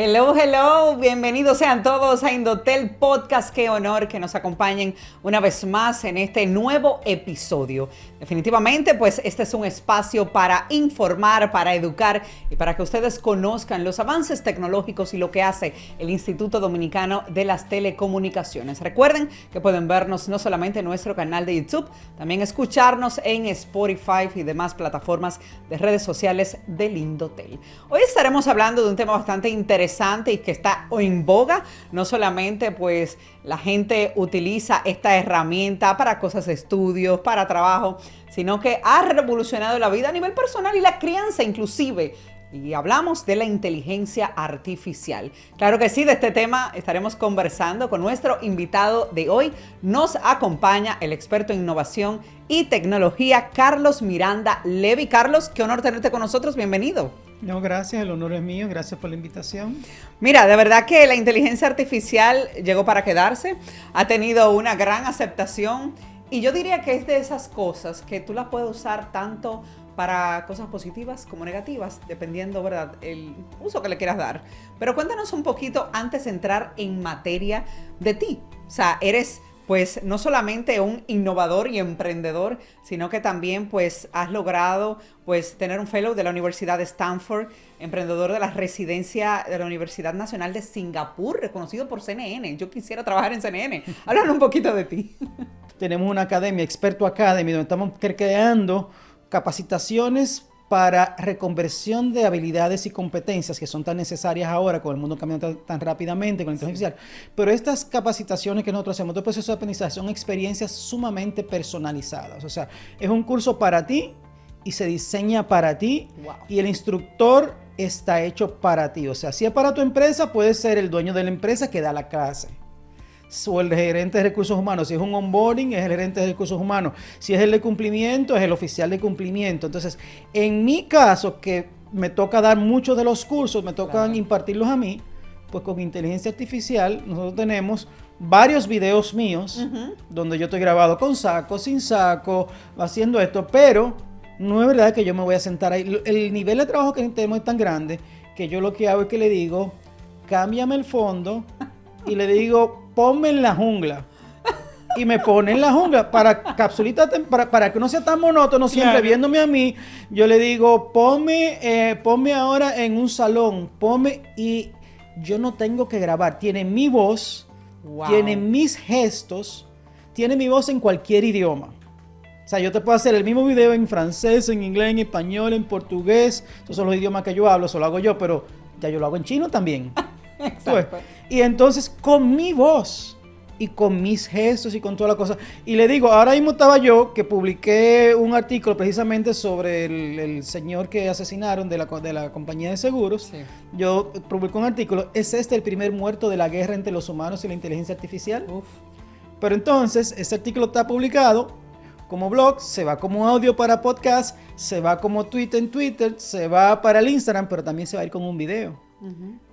Hello, hello, bienvenidos sean todos a Indotel Podcast. Qué honor que nos acompañen una vez más en este nuevo episodio. Definitivamente, pues este es un espacio para informar, para educar y para que ustedes conozcan los avances tecnológicos y lo que hace el Instituto Dominicano de las Telecomunicaciones. Recuerden que pueden vernos no solamente en nuestro canal de YouTube, también escucharnos en Spotify y demás plataformas de redes sociales del Indotel. Hoy estaremos hablando de un tema bastante interesante y que está en boga. No solamente pues la gente utiliza esta herramienta para cosas de estudios, para trabajo, sino que ha revolucionado la vida a nivel personal y la crianza inclusive. Y hablamos de la inteligencia artificial. Claro que sí, de este tema estaremos conversando con nuestro invitado de hoy. Nos acompaña el experto en innovación y tecnología, Carlos Miranda Levy. Carlos, qué honor tenerte con nosotros. Bienvenido. No, gracias, el honor es mío, gracias por la invitación. Mira, de verdad que la inteligencia artificial llegó para quedarse, ha tenido una gran aceptación y yo diría que es de esas cosas que tú las puedes usar tanto para cosas positivas como negativas, dependiendo, ¿verdad?, el uso que le quieras dar. Pero cuéntanos un poquito antes de entrar en materia de ti. O sea, eres pues no solamente un innovador y emprendedor, sino que también pues has logrado pues tener un fellow de la Universidad de Stanford, emprendedor de la residencia de la Universidad Nacional de Singapur, reconocido por CNN. Yo quisiera trabajar en CNN. Háblanos un poquito de ti. Tenemos una academia, Experto Academy, donde estamos creando capacitaciones para reconversión de habilidades y competencias que son tan necesarias ahora con el mundo cambiando tan rápidamente con la inteligencia artificial. Pero estas capacitaciones que nosotros hacemos, todo el proceso de aprendizaje, son experiencias sumamente personalizadas. O sea, es un curso para ti y se diseña para ti. Wow. Y el instructor está hecho para ti. O sea, si es para tu empresa, puede ser el dueño de la empresa que da la clase. O el gerente de recursos humanos. Si es un onboarding, es el gerente de recursos humanos. Si es el de cumplimiento, es el oficial de cumplimiento. Entonces, en mi caso, que me toca dar muchos de los cursos, me tocan impartirlos a mí, pues con inteligencia artificial nosotros tenemos varios videos míos donde yo estoy grabado con saco, sin saco, haciendo esto, pero no es verdad que yo me voy a sentar ahí. El nivel de trabajo que tenemos es tan grande que yo lo que hago es que le digo, cámbiame el fondo y le digo, ponme en la jungla. Y me pone en la jungla para capsulita, para que no sea tan monótono siempre viéndome a mí. Yo le digo, ponme ahora en un salón, y yo no tengo que grabar. Tiene mi voz, tiene mis gestos, tiene mi voz en cualquier idioma. O sea, yo te puedo hacer el mismo video en francés, en inglés, en español, en portugués. Esos son los idiomas que yo hablo, eso lo hago yo, pero ya yo lo hago en chino también. Exacto. Pues, y entonces con mi voz y con mis gestos y con toda la cosa. Y le digo, ahora mismo estaba yo que publiqué un artículo precisamente sobre el señor que asesinaron de la compañía de seguros. Sí. Yo publiqué un artículo, ¿es este el primer muerto de la guerra entre los humanos y la inteligencia artificial? Uf. Pero entonces, ese artículo está publicado como blog, se va como audio para podcast, se va como tweet en Twitter, se va para el Instagram, pero también se va a ir con un video.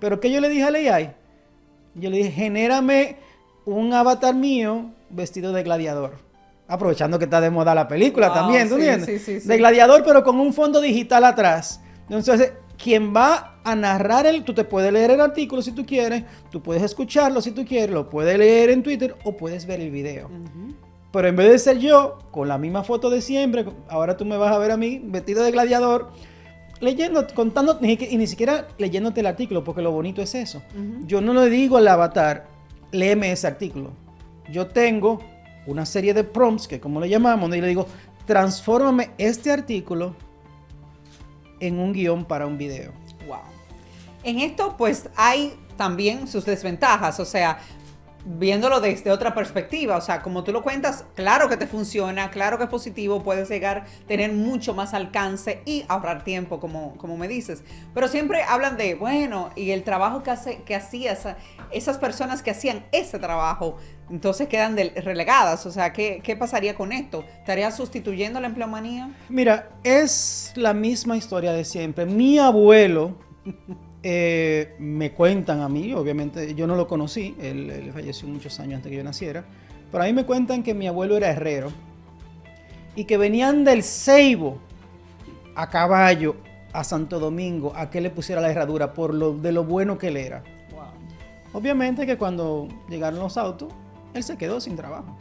Pero ¿qué yo le dije al AI? Yo le dije, genérame un avatar mío vestido de gladiador. Aprovechando que está de moda la película también, ¿tú entiendes? Sí. De gladiador, pero con un fondo digital atrás. Entonces, quien va a narrar tú te puedes leer el artículo si tú quieres, tú puedes escucharlo si tú quieres, lo puedes leer en Twitter o puedes ver el video. Pero en vez de ser yo, con la misma foto de siempre, ahora tú me vas a ver a mí vestido de gladiador, leyendo, contando, y ni siquiera leyéndote el artículo, porque lo bonito es eso. Yo no le digo al avatar, léeme ese artículo. Yo tengo una serie de prompts, que como le llamamos, donde le digo, transfórmame este artículo en un guión para un video. Wow. En esto pues hay también sus desventajas, o sea, viéndolo desde otra perspectiva, o sea, como tú lo cuentas, claro que te funciona, claro que es positivo, puedes llegar a tener mucho más alcance y ahorrar tiempo, como me dices, pero siempre hablan de, bueno, y el trabajo que hacías, esas personas que hacían ese trabajo, entonces quedan relegadas, o sea, ¿qué pasaría con esto? ¿Estarías sustituyendo la empleomanía? Mira, es la misma historia de siempre. Mi abuelo... me cuentan a mí, obviamente yo no lo conocí, él falleció muchos años antes que yo naciera, pero a mí me cuentan que mi abuelo era herrero y que venían del Ceibo a caballo a Santo Domingo a que le pusiera la herradura de lo bueno que él era. Wow. Obviamente que cuando llegaron los autos, él se quedó sin trabajo.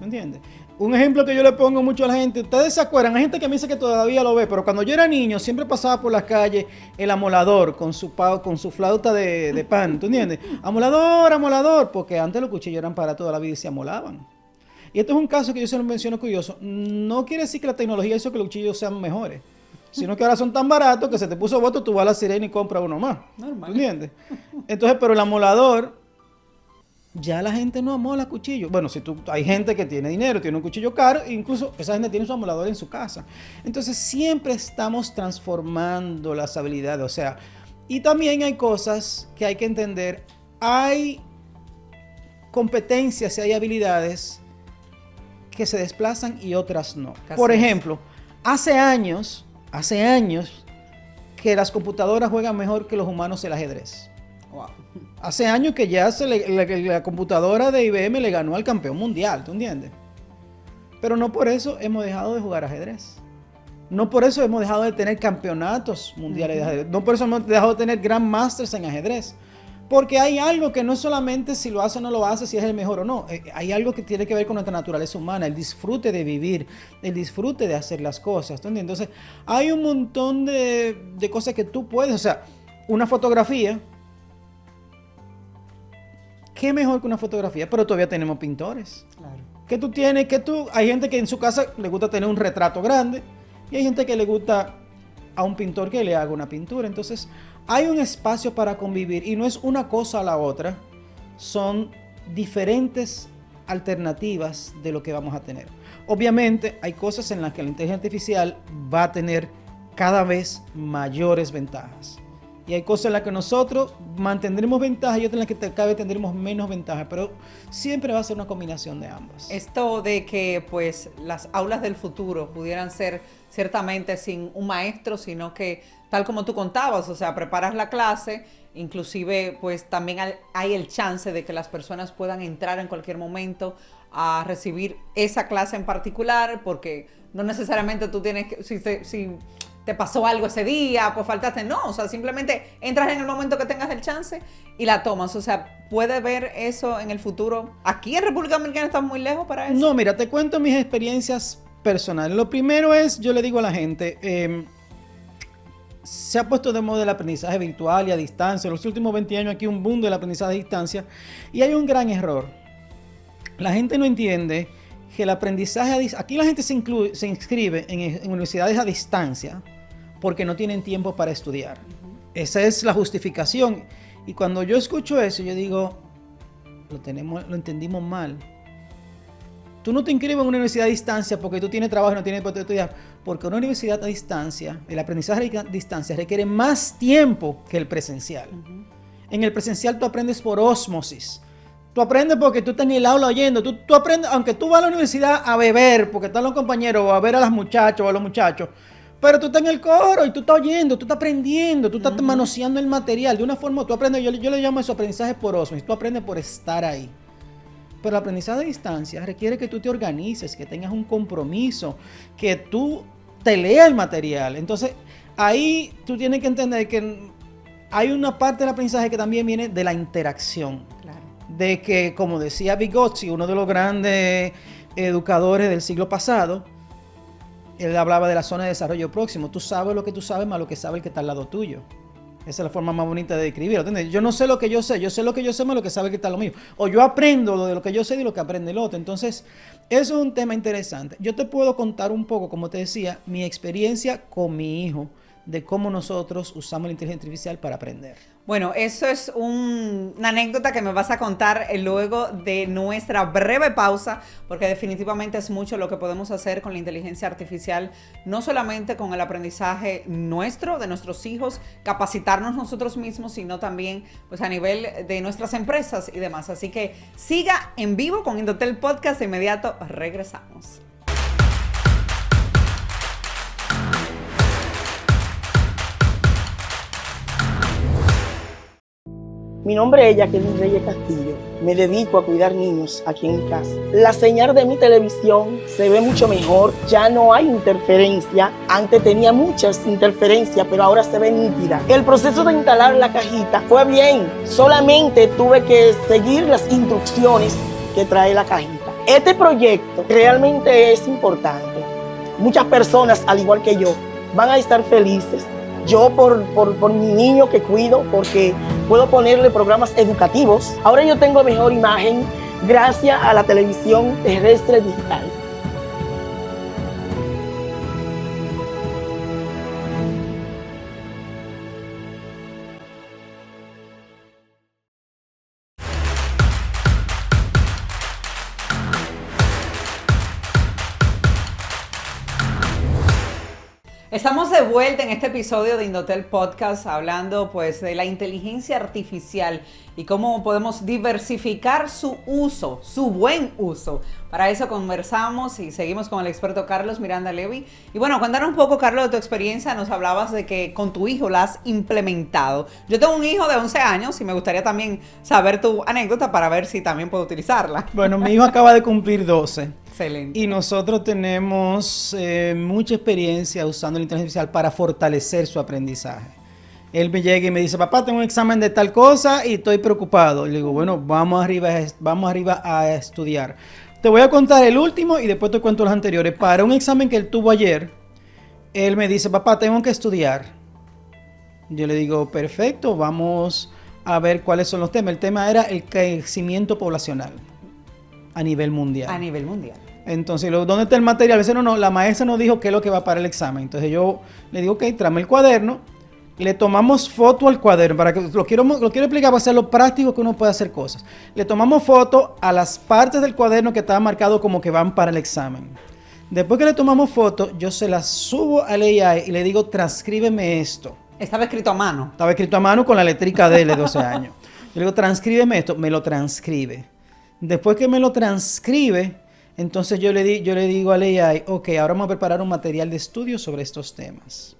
¿Me entiendes? Un ejemplo que yo le pongo mucho a la gente, ustedes se acuerdan, hay gente que me dice que todavía lo ve, pero cuando yo era niño siempre pasaba por las calles el amolador con su flauta de pan, ¿tú entiendes? Amolador, amolador, porque antes los cuchillos eran para toda la vida y se amolaban. Y esto es un caso que yo se lo menciono curioso. No quiere decir que la tecnología hizo que los cuchillos sean mejores, sino que ahora son tan baratos que se te puso voto, tú vas a la Sirena y compras uno más. Normal. ¿Tú entiendes? Entonces, pero el amolador, ya la gente no amola cuchillos. Bueno, hay gente que tiene dinero, tiene un cuchillo caro, incluso esa gente tiene su amolador en su casa. Entonces siempre estamos transformando las habilidades, o sea, y también hay cosas que hay que entender. Hay competencias y hay habilidades que se desplazan y otras no. Por ejemplo, hace años que las computadoras juegan mejor que los humanos el ajedrez. Wow. Hace años que ya la computadora de IBM le ganó al campeón mundial, ¿tú entiendes? Pero no por eso hemos dejado de jugar ajedrez. No por eso hemos dejado de tener campeonatos mundiales de ajedrez. No por eso hemos dejado de tener Grandmasters en ajedrez. Porque hay algo que no es solamente si lo hace o no lo hace, si es el mejor o no. Hay algo que tiene que ver con nuestra naturaleza humana, el disfrute de vivir, el disfrute de hacer las cosas, ¿tú entiendes? Entonces, hay un montón de cosas que tú puedes, o sea, una fotografía. ¿Qué mejor que una fotografía? Pero todavía tenemos pintores. Claro. Hay gente que en su casa le gusta tener un retrato grande y hay gente que le gusta a un pintor que le haga una pintura. Entonces, hay un espacio para convivir y no es una cosa a la otra. Son diferentes alternativas de lo que vamos a tener. Obviamente, hay cosas en las que la inteligencia artificial va a tener cada vez mayores ventajas. Y hay cosas en las que nosotros mantendremos ventaja y otras en las que cada vez tendremos menos ventaja, pero siempre va a ser una combinación de ambas. Esto de que pues las aulas del futuro pudieran ser ciertamente sin un maestro, sino que tal como tú contabas, o sea, preparas la clase, inclusive pues también hay el chance de que las personas puedan entrar en cualquier momento a recibir esa clase en particular, porque no necesariamente tú tienes que, si te pasó algo ese día, pues faltaste, no, o sea, simplemente entras en el momento que tengas el chance y la tomas, o sea, ¿puede ver eso en el futuro? Aquí en República Dominicana estamos muy lejos para eso. No, mira, te cuento mis experiencias personales. Lo primero es, yo le digo a la gente, se ha puesto de moda el aprendizaje virtual y a distancia. En los últimos 20 años aquí un boom del aprendizaje a distancia y hay un gran error. La gente no entiende que el aprendizaje aquí la gente se inscribe en universidades a distancia porque no tienen tiempo para estudiar. Esa es la justificación. Y cuando yo escucho eso, yo digo, lo entendimos mal. Tú no te inscribes en una universidad a distancia porque tú tienes trabajo y no tienes tiempo de estudiar. Porque una universidad a distancia, el aprendizaje a distancia requiere más tiempo que el presencial. En el presencial tú aprendes por ósmosis. Tú aprendes porque tú estás en el aula oyendo. Tú aprendes, aunque tú vas a la universidad a beber, porque están los compañeros, o a ver a las muchachas o a los muchachos, pero tú estás en el coro y tú estás oyendo, tú estás aprendiendo, tú estás manoseando el material. De una forma, tú aprendes, yo le llamo eso aprendizaje por ósmosis. Tú aprendes por estar ahí. Pero el aprendizaje a distancia requiere que tú te organices, que tengas un compromiso, que tú te leas el material. Entonces, ahí tú tienes que entender que hay una parte del aprendizaje que también viene de la interacción. Claro. De que, como decía Vygotsky, uno de los grandes educadores del siglo pasado, él hablaba de la zona de desarrollo próximo. Tú sabes lo que tú sabes más lo que sabe el que está al lado tuyo. Esa es la forma más bonita de describirlo, ¿entiendes? Yo no sé lo que yo sé lo que yo sé más lo que sabe el que está al lado mío. O yo aprendo de lo que yo sé y lo que aprende el otro. Entonces, eso es un tema interesante. Yo te puedo contar un poco, como te decía, mi experiencia con mi hijo, de cómo nosotros usamos la inteligencia artificial para aprender. Bueno, eso es una anécdota que me vas a contar luego de nuestra breve pausa, porque definitivamente es mucho lo que podemos hacer con la inteligencia artificial, no solamente con el aprendizaje nuestro, de nuestros hijos, capacitarnos nosotros mismos, sino también pues, a nivel de nuestras empresas y demás. Así que siga en vivo con Indotel Podcast, de inmediato regresamos. Mi nombre es Jacqueline Reyes Castillo. Me dedico a cuidar niños aquí en mi casa. La señal de mi televisión se ve mucho mejor. Ya no hay interferencia. Antes tenía muchas interferencias, pero ahora se ve nítida. El proceso de instalar la cajita fue bien. Solamente tuve que seguir las instrucciones que trae la cajita. Este proyecto realmente es importante. Muchas personas, al igual que yo, van a estar felices. Yo por mi niño que cuido, porque puedo ponerle programas educativos. Ahora yo tengo mejor imagen gracias a la televisión terrestre digital. Estamos de vuelta en este episodio de Indotel Podcast hablando pues de la inteligencia artificial y cómo podemos diversificar su uso, su buen uso. Para eso conversamos y seguimos con el experto Carlos Miranda Levy. Y bueno, cuéntanos un poco, Carlos, de tu experiencia. Nos hablabas de que con tu hijo la has implementado. Yo tengo un hijo de 11 años y me gustaría también saber tu anécdota para ver si también puedo utilizarla. Bueno, mi hijo acaba de cumplir 12. Excelente. Y nosotros tenemos mucha experiencia usando la inteligencia artificial para fortalecer su aprendizaje. Él me llega y me dice, papá, tengo un examen de tal cosa y estoy preocupado. Y le digo, bueno, vamos arriba a estudiar. Te voy a contar el último y después te cuento los anteriores. Para un examen que él tuvo ayer, él me dice, papá, tengo que estudiar. Yo le digo, perfecto, vamos a ver cuáles son los temas. El tema era el crecimiento poblacional a nivel mundial. A nivel mundial. Entonces, ¿dónde está el material? A veces no, la maestra nos dijo qué es lo que va para el examen. Entonces yo le digo, ok, tráeme el cuaderno. Le tomamos foto al cuaderno, para que lo quiero explicar para hacer lo práctico que uno puede hacer cosas. Le tomamos foto a las partes del cuaderno que estaban marcados como que van para el examen. Después que le tomamos foto, yo se las subo al AI y le digo, transcríbeme esto. Estaba escrito a mano. Estaba escrito a mano con la letrica de él de 12 años. Yo le digo, transcríbeme esto. Me lo transcribe. Después que me lo transcribe, entonces yo le digo al AI, ok, ahora vamos a preparar un material de estudio sobre estos temas.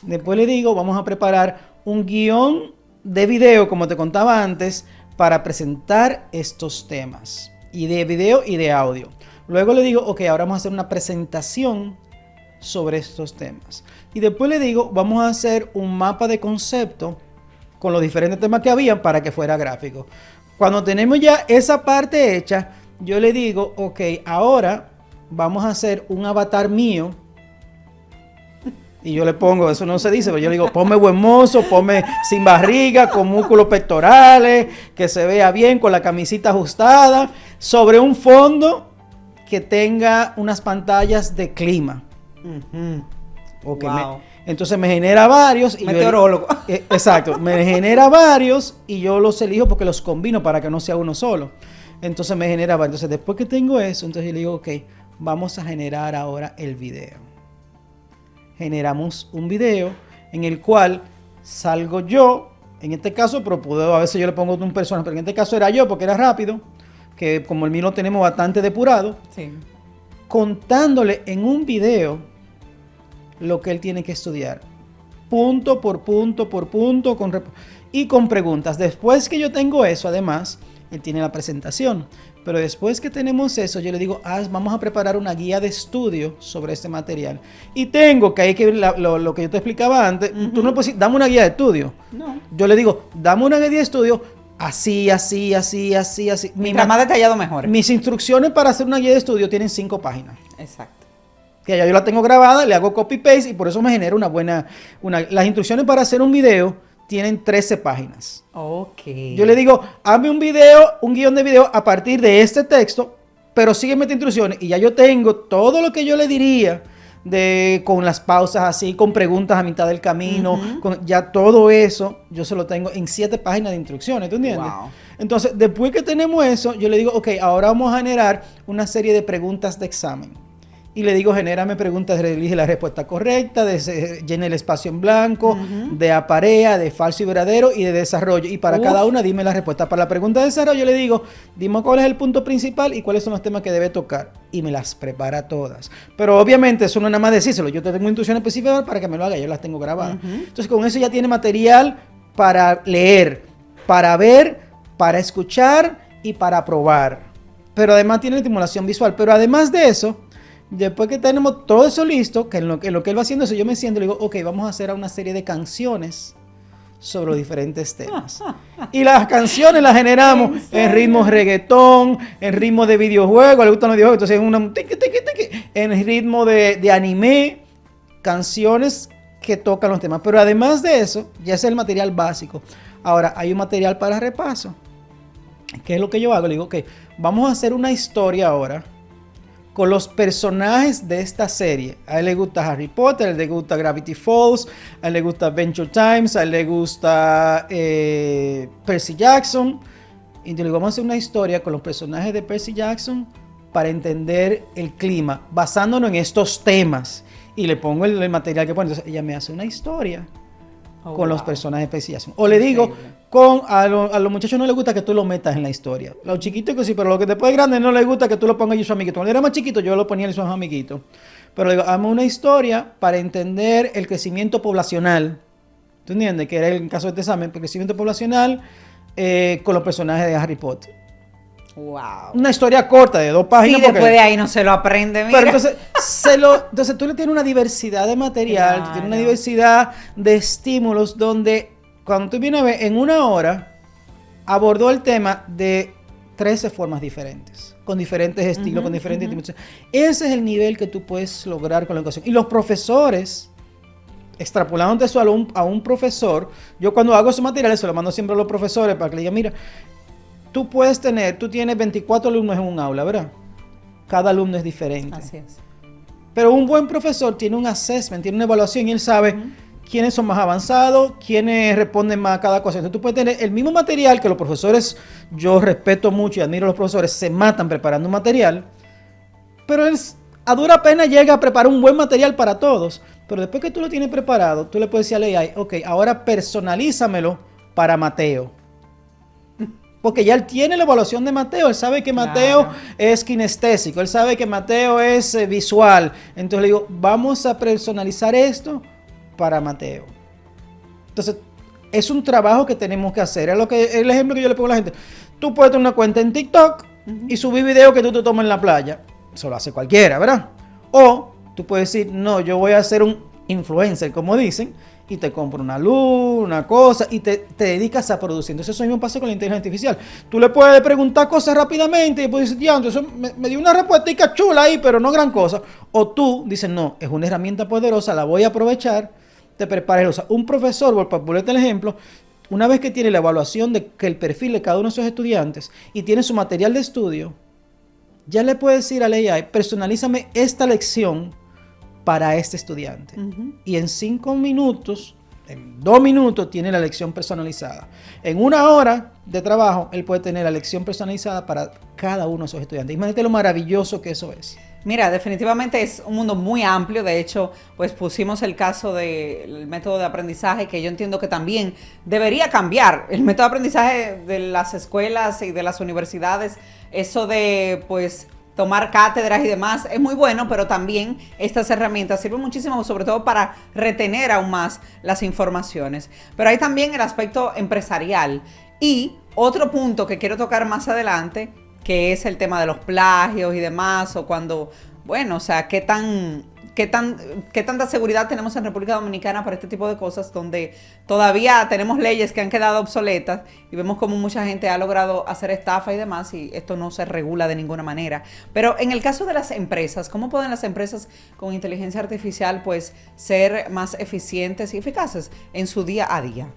Después le digo, vamos a preparar un guión de video, como te contaba antes, para presentar estos temas. Y de video y de audio. Luego le digo, ok, ahora vamos a hacer una presentación sobre estos temas. Y después le digo, vamos a hacer un mapa de concepto con los diferentes temas que habían para que fuera gráfico. Cuando tenemos ya esa parte hecha, yo le digo, ok, ahora vamos a hacer un avatar mío. Y yo le pongo, eso no se dice, pero yo le digo, ponme buen mozo, ponme sin barriga, con músculos pectorales, que se vea bien, con la camisita ajustada, sobre un fondo que tenga unas pantallas de clima. Okay, wow. Entonces me genera varios. Y meteorólogo. Exacto, me genera varios y yo los elijo porque los combino para que no sea uno solo. Entonces me genera varios. Entonces después que tengo eso, entonces yo le digo, ok, vamos a generar ahora el video. Generamos un video en el cual salgo yo, en este caso, pero a veces yo le pongo un personaje, pero en este caso era yo porque era rápido, que como el mío lo tenemos bastante depurado, sí, contándole en un video lo que él tiene que estudiar, punto por punto, y con preguntas. Después que yo tengo eso, además, él tiene la presentación. Pero después que tenemos eso, yo le digo, vamos a preparar una guía de estudio sobre este material. Y tengo que, hay que ver lo que yo te explicaba antes. Tú no puedes decir, dame una guía de estudio. No. Yo le digo, dame una guía de estudio así. Mientras más detallado, mejor. Mis instrucciones para hacer una guía de estudio tienen 5 páginas. Exacto. Que ya yo la tengo grabada, le hago copy-paste y por eso me genera las instrucciones para hacer un video tienen 13 páginas. Ok. Yo le digo, hazme un guión de video a partir de este texto, pero sígueme estas instrucciones. Y ya yo tengo todo lo que yo le diría, con las pausas así, con preguntas a mitad del camino, ya todo eso, yo se lo tengo en 7 páginas de instrucciones, ¿tú entiendes? Wow. Entonces, después que tenemos eso, yo le digo, ok, ahora vamos a generar una serie de preguntas de examen. Y le digo, genérame preguntas, elige la respuesta correcta, llena el espacio en blanco, de aparea, de falso y verdadero y de desarrollo. Y para cada una dime la respuesta. Para la pregunta de desarrollo le digo, dime cuál es el punto principal y cuáles son los temas que debe tocar. Y me las prepara todas. Pero obviamente eso no es nada más decírselo. Yo te tengo instrucciones específicas para que me lo haga, yo las tengo grabadas. Entonces con eso ya tiene material para leer, para ver, para escuchar y para probar. Pero además tiene estimulación visual. Pero además de eso, después que tenemos todo eso listo, que en lo que él va haciendo eso, yo me siento y le digo, ok, vamos a hacer una serie de canciones sobre los diferentes temas. Y las canciones las generamos en ritmos reggaetón, en ritmo de videojuegos, le gustan los videojuegos, entonces en ritmo de anime, canciones que tocan los temas. Pero además de eso, ya es el material básico. Ahora, hay un material para repaso. ¿Qué es lo que yo hago? Le digo, ok, vamos a hacer una historia ahora con los personajes de esta serie. A él le gusta Harry Potter, a él le gusta Gravity Falls, a él le gusta Adventure Times, a él le gusta Percy Jackson. Y yo le digo, vamos a hacer una historia con los personajes de Percy Jackson para entender el clima, basándonos en estos temas. Y le pongo el material que pone. Entonces ella me hace una historia con los personajes de Percy Jackson. O le digo, a los muchachos no les gusta que tú lo metas en la historia. Los chiquitos que sí, pero los que después de grandes no les gusta que tú lo pongas y su amiguito. Cuando era más chiquito yo lo ponía y sus amiguitos. Pero le digo, hazme una historia para entender el crecimiento poblacional. ¿Tú entiendes? Que era el caso de este examen, el crecimiento poblacional con los personajes de Harry Potter. Wow. Una historia corta de 2 páginas. Sí, después de ahí no se lo aprende, mira. Pero entonces tú le tienes una diversidad de material, Claro. tú tienes una diversidad de estímulos donde cuando tú vienes a ver en 1 hora abordó el tema de 13 formas diferentes, con diferentes estilos, con diferentes estímulos. Ese es el nivel que tú puedes lograr con la educación. Y los profesores, extrapolando eso a un profesor, yo cuando hago esos materiales se lo mando siempre a los profesores para que le digan, mira, tú tienes 24 alumnos en un aula, ¿verdad? Cada alumno es diferente. Así es. Pero un buen profesor tiene un assessment, tiene una evaluación y él sabe quiénes son más avanzados, quiénes responden más a cada cosa. Entonces tú puedes tener el mismo material que los profesores, yo respeto mucho y admiro a los profesores, se matan preparando un material, pero él a dura pena llega a preparar un buen material para todos. Pero después que tú lo tienes preparado, tú le puedes decir a la AI, ok, ahora personalízamelo para Mateo. Porque ya él tiene la evaluación de Mateo, él sabe que Mateo es kinestésico, él sabe que Mateo es visual. Entonces le digo, vamos a personalizar esto para Mateo. Entonces, es un trabajo que tenemos que hacer. Es el ejemplo que yo le pongo a la gente. Tú puedes tener una cuenta en TikTok y subir videos que tú te tomas en la playa. Eso lo hace cualquiera, ¿verdad? O tú puedes decir, no, yo voy a ser un influencer, como dicen, y te compro una luz, una cosa, y te dedicas a producir. Entonces eso mismo pasa con la inteligencia artificial. Tú le puedes preguntar cosas rápidamente y después dices, ya, entonces me dio una respuesta chula ahí, pero no gran cosa. O tú dices, no, es una herramienta poderosa, la voy a aprovechar, te preparas. O sea, un profesor, por ponerte el ejemplo, una vez que tiene la evaluación de que el perfil de cada uno de sus estudiantes y tiene su material de estudio, ya le puede decir a la AI, personalízame esta lección para este estudiante. Y en 5 minutos, en 2 minutos, tiene la lección personalizada. En 1 hora de trabajo, él puede tener la lección personalizada para cada uno de esos estudiantes. Imagínate lo maravilloso que eso es. Mira, definitivamente es un mundo muy amplio. De hecho, pues pusimos el caso del método de aprendizaje, que yo entiendo que también debería cambiar. El método de aprendizaje de las escuelas y de las universidades, eso de, pues, tomar cátedras y demás es muy bueno, pero también estas herramientas sirven muchísimo, sobre todo para retener aún más las informaciones. Pero hay también el aspecto empresarial y otro punto que quiero tocar más adelante, que es el tema de los plagios y demás, o cuando, bueno, o sea, qué tanta seguridad tenemos en República Dominicana para este tipo de cosas, donde todavía tenemos leyes que han quedado obsoletas y vemos como mucha gente ha logrado hacer estafa y demás, y esto no se regula de ninguna manera. Pero en el caso de las empresas, ¿cómo pueden las empresas con inteligencia artificial pues ser más eficientes y eficaces en su día a día?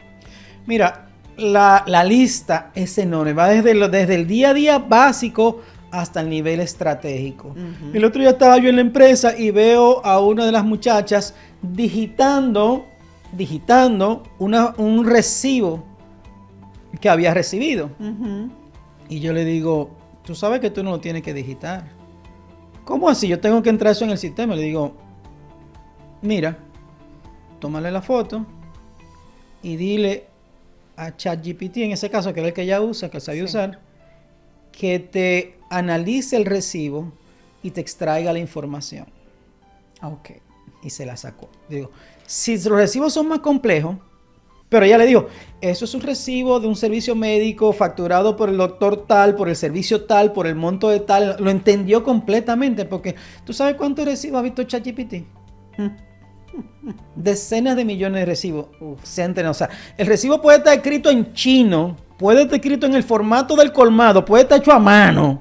Mira, la lista es enorme, va desde el día a día básico hasta el nivel estratégico. El otro día estaba yo en la empresa y veo a una de las muchachas digitando un recibo que había recibido. Y yo le digo, tú sabes que tú no lo tienes que digitar. ¿Cómo así? Yo tengo que entrar eso en el sistema. Le digo, mira, tómale la foto y dile a ChatGPT, en ese caso, que era el que ella usa, que sabía usar, que te analice el recibo y te extraiga la información. Ok. Y se la sacó. Digo, si los recibos son más complejos, Pero ella le dijo, eso es un recibo de un servicio médico facturado por el doctor tal, por el servicio tal, por el monto de tal. Lo entendió completamente porque ¿tú sabes cuántos recibos ha visto ChatGPT? Decenas de millones de recibos. O sea, el recibo puede estar escrito en chino, puede estar escrito en el formato del colmado, puede estar hecho a mano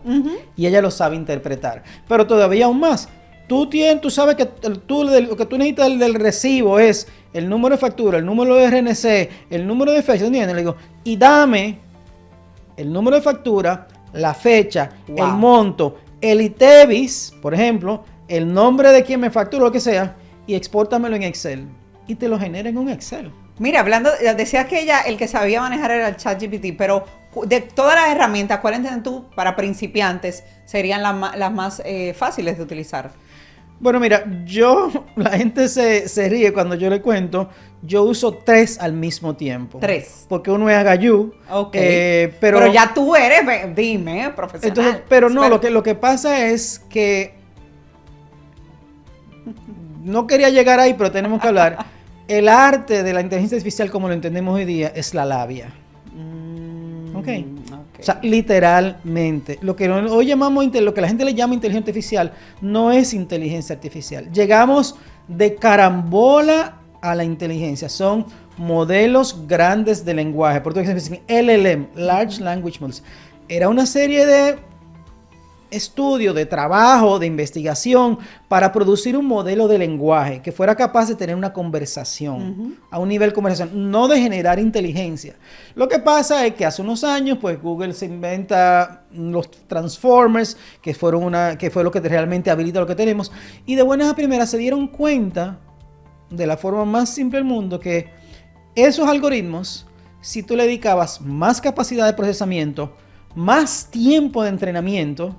y ella lo sabe interpretar. Pero todavía aún más. Tú sabes que lo que tú necesitas del recibo es el número de factura, el número de RNC, el número de fecha, ¿entiendes? Le digo, y dame el número de factura, la fecha, el monto, el ITEVIS, por ejemplo, el nombre de quien me factura, lo que sea, y expórtamelo en Excel. Y te lo genera en un Excel. Mira, hablando, decías que ella, el que sabía manejar era el ChatGPT, pero de todas las herramientas, ¿cuál entiendes tú para principiantes serían las más fáciles de utilizar? Bueno, mira, la gente se ríe cuando yo le cuento, yo uso 3 al mismo tiempo. 3. Porque uno es Agayú. Ok. Pero ya tú eres, dime, profesional. Entonces, pero no, lo que pasa es que no quería llegar ahí, pero tenemos que hablar. El arte de la inteligencia artificial, como lo entendemos hoy día, es la labia. ¿Ok? O sea, literalmente. Lo que hoy llamamos, lo que la gente le llama inteligencia artificial, no es inteligencia artificial. Llegamos de carambola a la inteligencia. Son modelos grandes de lenguaje. Por eso dicen LLM, Large Language Models. Era una serie de estudio, de trabajo, de investigación para producir un modelo de lenguaje que fuera capaz de tener una conversación a un nivel conversación, no de generar inteligencia. Lo que pasa es que hace unos años, pues Google se inventa los Transformers, que fue lo que realmente habilita lo que tenemos, y de buenas a primeras se dieron cuenta, de la forma más simple del mundo, que esos algoritmos, si tú le dedicabas más capacidad de procesamiento, más tiempo de entrenamiento,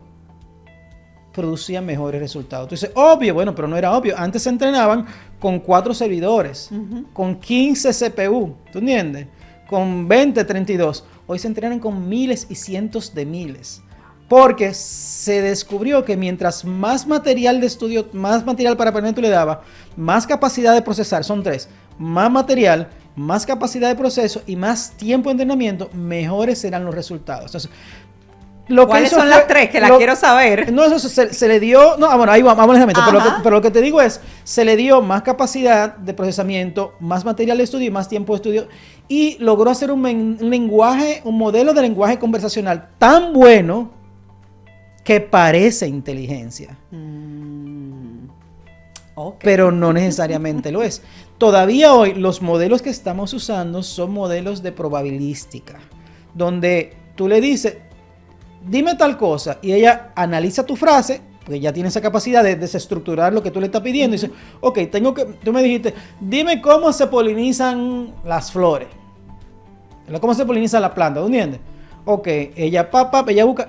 producían mejores resultados. Tú dices, obvio, bueno, pero no era obvio. Antes se entrenaban con 4 servidores, con 15 CPU, ¿tú entiendes? Con 20, 32. Hoy se entrenan con miles y cientos de miles. Porque se descubrió que mientras más material de estudio, más material para aprender tú le dabas, más capacidad de procesar, son 3, más material, más capacidad de proceso y más tiempo de entrenamiento, mejores serán los resultados. Entonces, ¿cuáles son las 3 que las quiero saber? No, eso se le dio. No, bueno, ahí vamos lentamente. Pero lo que te digo es: se le dio más capacidad de procesamiento, más material de estudio y más tiempo de estudio. Y logró hacer un modelo de lenguaje conversacional tan bueno que parece inteligencia. Okay. Pero no necesariamente lo es. Todavía hoy, los modelos que estamos usando son modelos de probabilística, donde tú le dices, dime tal cosa, y ella analiza tu frase, porque ya tiene esa capacidad de desestructurar lo que tú le estás pidiendo, y dice, ok, tú me dijiste, dime cómo se polinizan las flores, cómo se poliniza la planta, ¿entiendes? Ok, ella busca,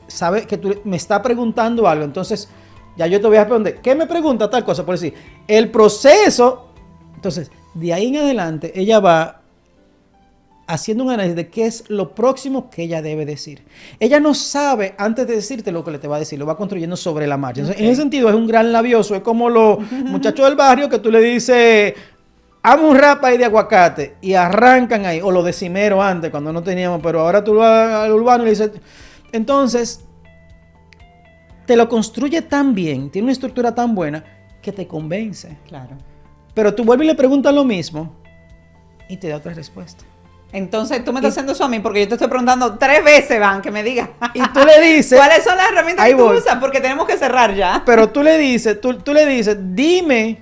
sabe que tú me está preguntando algo, entonces ya yo te voy a responder, ¿qué me pregunta tal cosa? Por decir, el proceso, entonces, de ahí en adelante, ella va haciendo un análisis de qué es lo próximo que ella debe decir. Ella no sabe antes de decirte lo que le te va a decir, lo va construyendo sobre la marcha. Entonces, en ese sentido es un gran labioso, es como los muchachos del barrio que tú le dices, hazme un rap ahí de aguacate y arrancan ahí, o lo de cimero antes cuando no teníamos, pero ahora tú vas al urbano y le dices, entonces, te lo construye tan bien, tiene una estructura tan buena que te convence. Claro. Pero tú vuelves y le preguntas lo mismo y te da otra respuesta. Entonces tú me estás haciendo eso a mí porque yo te estoy preguntando 3 veces, Van, que me digas. Y tú le dices, ¿cuáles son las herramientas que tú usas? Porque tenemos que cerrar ya. Pero tú le dices, dime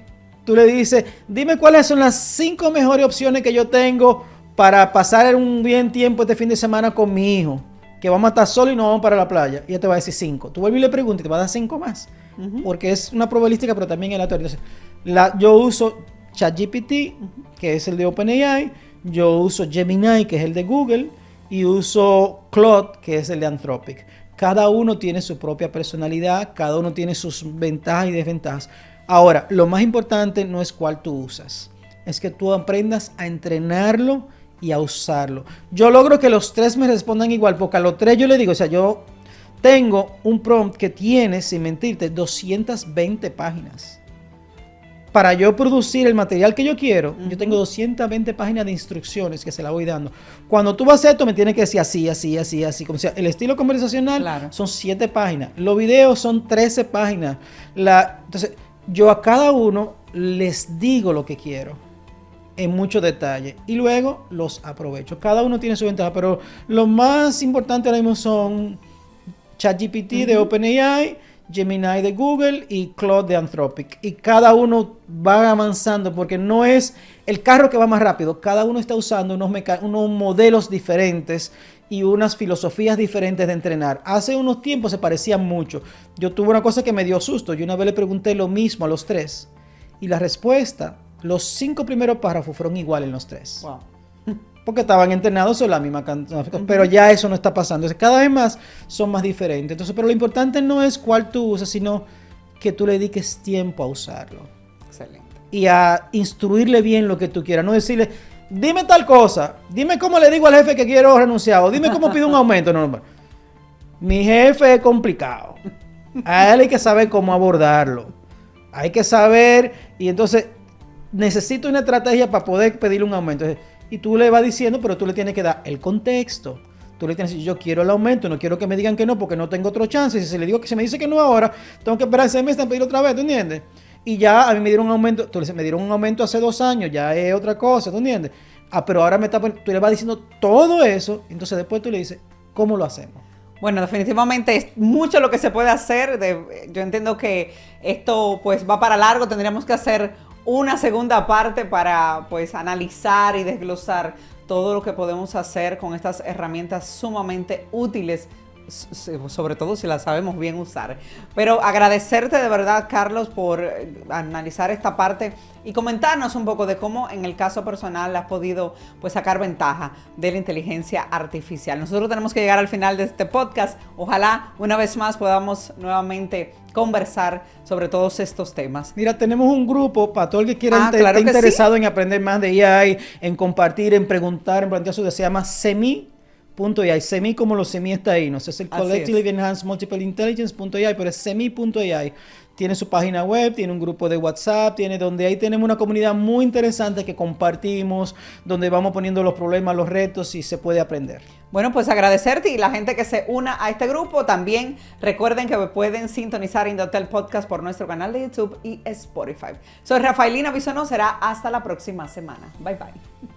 cuáles son las 5 mejores opciones que yo tengo para pasar un bien tiempo este fin de semana con mi hijo, que vamos a estar solos y nos vamos para la playa. Y ella te va a decir 5. Tú vuelves y le preguntas y te va a dar 5 más. Porque es una probabilística, pero también aleatoria. Entonces, yo uso ChatGPT, que es el de OpenAI. Yo uso Gemini, que es el de Google, y uso Claude, que es el de Anthropic. Cada uno tiene su propia personalidad, cada uno tiene sus ventajas y desventajas. Ahora, lo más importante no es cuál tú usas, es que tú aprendas a entrenarlo y a usarlo. Yo logro que los 3 me respondan igual, porque a los 3 yo le digo, o sea, yo tengo un prompt que tiene, sin mentirte, 220 páginas. para yo producir el material que yo quiero, yo tengo 220 páginas de instrucciones que se la voy dando. Cuando tú vas a esto, me tienes que decir así, así, así, así. Como sea, el estilo conversacional son 7 páginas. Los videos son 13 páginas. Entonces, yo a cada uno les digo lo que quiero en mucho detalle y luego los aprovecho. Cada uno tiene su ventaja, pero lo más importante ahora mismo son ChatGPT de OpenAI, Gemini de Google y Claude de Anthropic. Y cada uno va avanzando porque no es el carro que va más rápido. Cada uno está usando unos modelos diferentes y unas filosofías diferentes de entrenar. Hace unos tiempos se parecían mucho. Yo tuve una cosa que me dio susto. Yo una vez le pregunté lo mismo a los 3 y la respuesta, los 5 primeros párrafos fueron iguales en los 3. Wow. Porque estaban entrenados en la misma cantidad, pero ya eso no está pasando. Entonces, cada vez más son más diferentes. Entonces, pero lo importante no es cuál tú usas, sino que tú le dediques tiempo a usarlo. Excelente. Y a instruirle bien lo que tú quieras. No decirle, dime tal cosa, dime cómo le digo al jefe que quiero renunciar, o dime cómo pido un aumento. No. Mi jefe es complicado. A él hay que saber cómo abordarlo. Hay que saber, y entonces necesito una estrategia para poder pedirle un aumento. Y tú le vas diciendo, pero tú le tienes que dar el contexto. Tú le tienes que decir, yo quiero el aumento, no quiero que me digan que no porque no tengo otro chance. Si le digo que se me dice que no ahora, tengo que esperar 6 meses para pedir otra vez, ¿tú entiendes? Y ya a mí me dieron un aumento, me dieron un aumento hace 2 años, ya es otra cosa, ¿tú entiendes? Pero ahora tú le vas diciendo todo eso, entonces después tú le dices, ¿cómo lo hacemos? Bueno, definitivamente es mucho lo que se puede hacer. Yo entiendo que esto pues va para largo, tendríamos que hacer una segunda parte para pues analizar y desglosar todo lo que podemos hacer con estas herramientas sumamente útiles, sobre todo si las sabemos bien usar. Pero agradecerte de verdad, Carlos, por analizar esta parte y comentarnos un poco de cómo en el caso personal has podido pues sacar ventaja de la inteligencia artificial. Nosotros tenemos que llegar al final de este podcast. Ojalá una vez más podamos nuevamente conversar sobre todos estos temas. Mira, tenemos un grupo para todo el que quiera esté interesado en aprender más de AI, en compartir, en preguntar, en plantear su deseo. Se llama semi.ai. Semi como los semi está ahí, no sé, es el Collectively Enhanced Multiple Intelligence.ai, pero es semi.ai. Tiene su página web, tiene un grupo de WhatsApp, donde ahí tenemos una comunidad muy interesante que compartimos, donde vamos poniendo los problemas, los retos y se puede aprender. Bueno, pues agradecerte y la gente que se una a este grupo. También recuerden que pueden sintonizar Indotel Podcast por nuestro canal de YouTube y Spotify. Soy Rafaelina Bisonó, será hasta la próxima semana. Bye bye.